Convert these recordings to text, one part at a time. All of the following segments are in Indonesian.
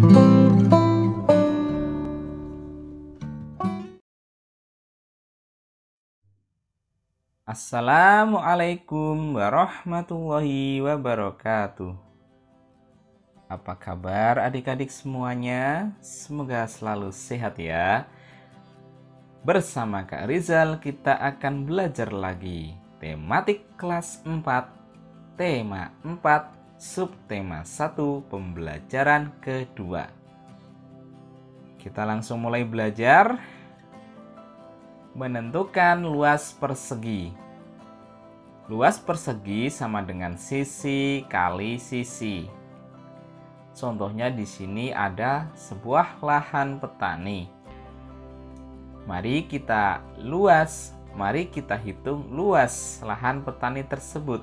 Assalamualaikum warahmatullahi wabarakatuh. Apa kabar adik-adik semuanya? Semoga selalu sehat ya. Bersama Kak Rizal kita akan belajar lagi tematik kelas 4, tema 4, subtema 1, pembelajaran kedua. Kita langsung mulai belajar. Menentukan luas persegi. Luas persegi sama dengan sisi kali sisi. Contohnya di sini ada sebuah lahan petani. Mari kita hitung luas lahan petani tersebut.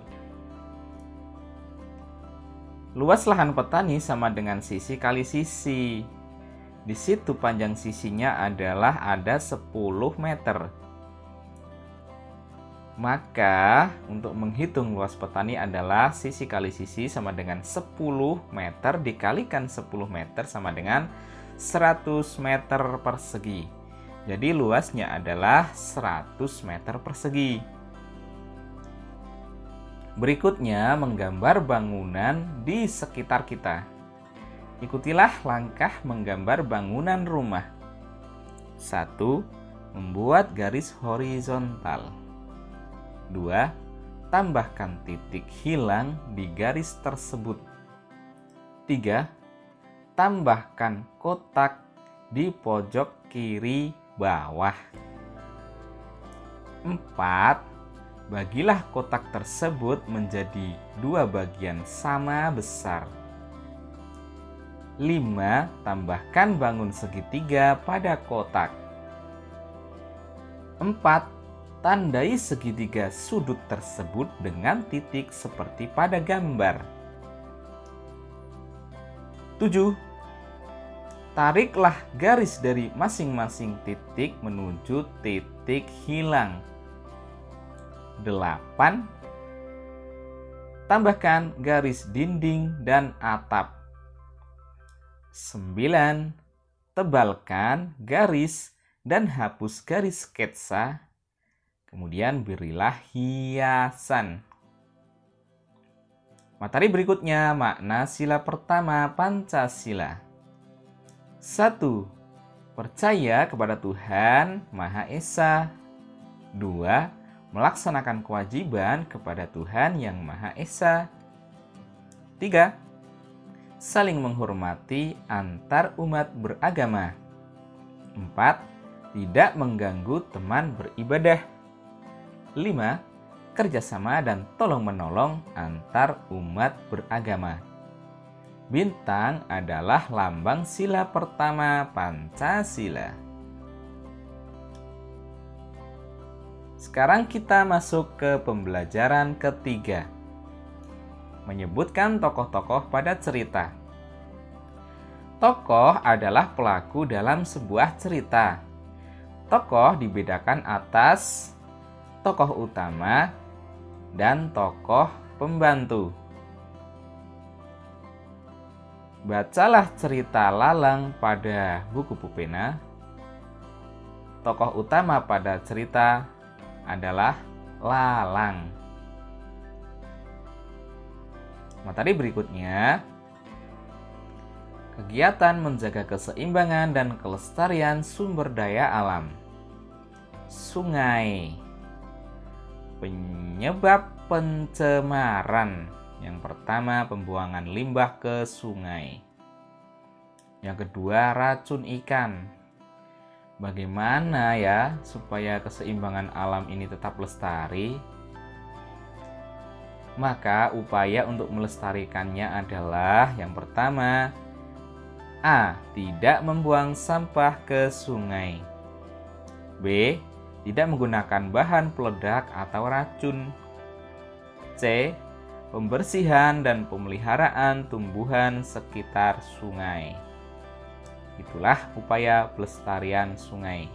Luas lahan petani sama dengan sisi kali sisi. Di situ panjang sisinya adalah ada 10 meter. Maka untuk menghitung luas petani adalah sisi kali sisi sama dengan 10 meter dikalikan 10 meter sama dengan 100 meter persegi. Jadi luasnya adalah 100 meter persegi. Berikutnya menggambar bangunan di sekitar kita. Ikutilah langkah menggambar bangunan rumah. 1. Membuat garis horizontal. 2. Tambahkan titik hilang di garis tersebut. 3. Tambahkan kotak di pojok kiri bawah. 4. Bagilah kotak tersebut menjadi 2 bagian sama besar. 5. Tambahkan bangun segitiga pada kotak. 4. Tandai segitiga sudut tersebut dengan titik seperti pada gambar. 7. Tariklah garis dari masing-masing titik menuju titik hilang. 8. Tambahkan garis dinding dan atap. 9. Tebalkan garis dan hapus garis sketsa. Kemudian berilah hiasan. Materi berikutnya makna sila pertama Pancasila. 1. Percaya kepada Tuhan Maha Esa. 2. Melaksanakan kewajiban kepada Tuhan yang Maha Esa. 3. Saling menghormati antar umat beragama. 4. Tidak mengganggu teman beribadah. 5. Kerjasama dan tolong-menolong antar umat beragama. Bintang adalah lambang sila pertama Pancasila. Sekarang kita masuk ke pembelajaran ketiga. Menyebutkan tokoh-tokoh pada cerita. Tokoh adalah pelaku dalam sebuah cerita. Tokoh dibedakan atas tokoh utama dan tokoh pembantu. Bacalah cerita Lalang pada buku Pupena. Tokoh utama pada cerita adalah Lalang. Materi berikutnya, kegiatan menjaga keseimbangan dan kelestarian sumber daya alam. Sungai. Penyebab pencemaran. Yang pertama, pembuangan limbah ke sungai. Yang kedua, racun ikan. Bagaimana ya supaya keseimbangan alam ini tetap lestari? Maka upaya untuk melestarikannya adalah yang pertama, A. Tidak membuang sampah ke sungai. B. Tidak menggunakan bahan peledak atau racun. C. Pembersihan dan pemeliharaan tumbuhan sekitar sungai. Itulah upaya pelestarian sungai.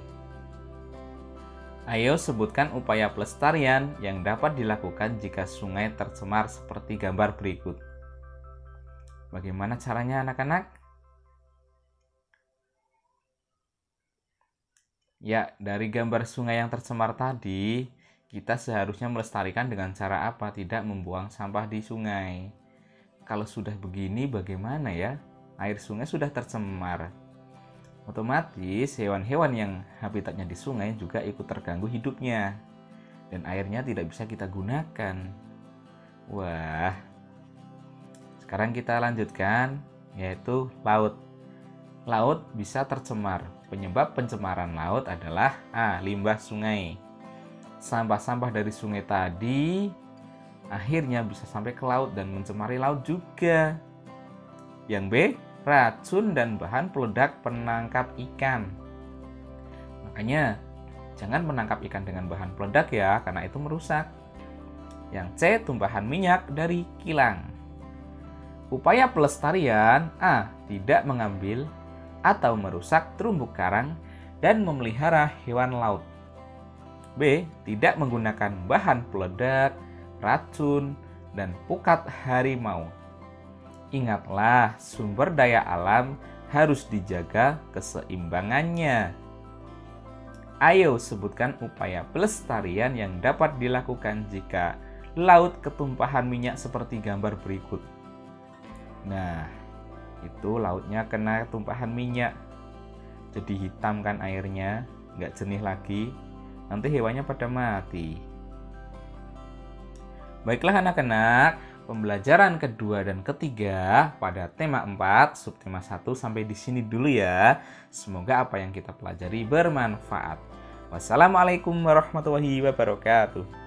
Ayo sebutkan upaya pelestarian yang dapat dilakukan jika sungai tercemar seperti gambar berikut. Bagaimana caranya anak-anak? Ya, dari gambar sungai yang tercemar tadi, kita seharusnya melestarikan dengan cara apa? Tidak membuang sampah di sungai. Kalau sudah begini bagaimana ya? Air sungai sudah tercemar. Otomatis hewan-hewan yang habitatnya di sungai juga ikut terganggu hidupnya. Dan airnya tidak bisa kita gunakan. Wah, sekarang kita lanjutkan, yaitu laut. Laut bisa tercemar. Penyebab pencemaran laut adalah A. Limbah sungai. Sampah-sampah dari sungai tadi akhirnya bisa sampai ke laut dan mencemari laut juga. Yang B. Racun dan bahan peledak penangkap ikan. Makanya jangan menangkap ikan dengan bahan peledak ya, karena itu merusak. Yang C. Tumpahan minyak dari kilang. Upaya pelestarian A. Tidak mengambil atau merusak terumbu karang dan memelihara hewan laut. B. Tidak menggunakan bahan peledak, racun, dan pukat harimau. Ingatlah, sumber daya alam harus dijaga keseimbangannya. Ayo sebutkan upaya pelestarian yang dapat dilakukan jika laut ketumpahan minyak seperti gambar berikut. Nah, itu lautnya kena tumpahan minyak. Jadi hitam kan airnya, nggak jernih lagi. Nanti hewannya pada mati. Baiklah anak-anak, pembelajaran kedua dan ketiga pada tema 4, subtema 1 sampai di sini dulu ya. Semoga apa yang kita pelajari bermanfaat. Wassalamualaikum warahmatullahi wabarakatuh.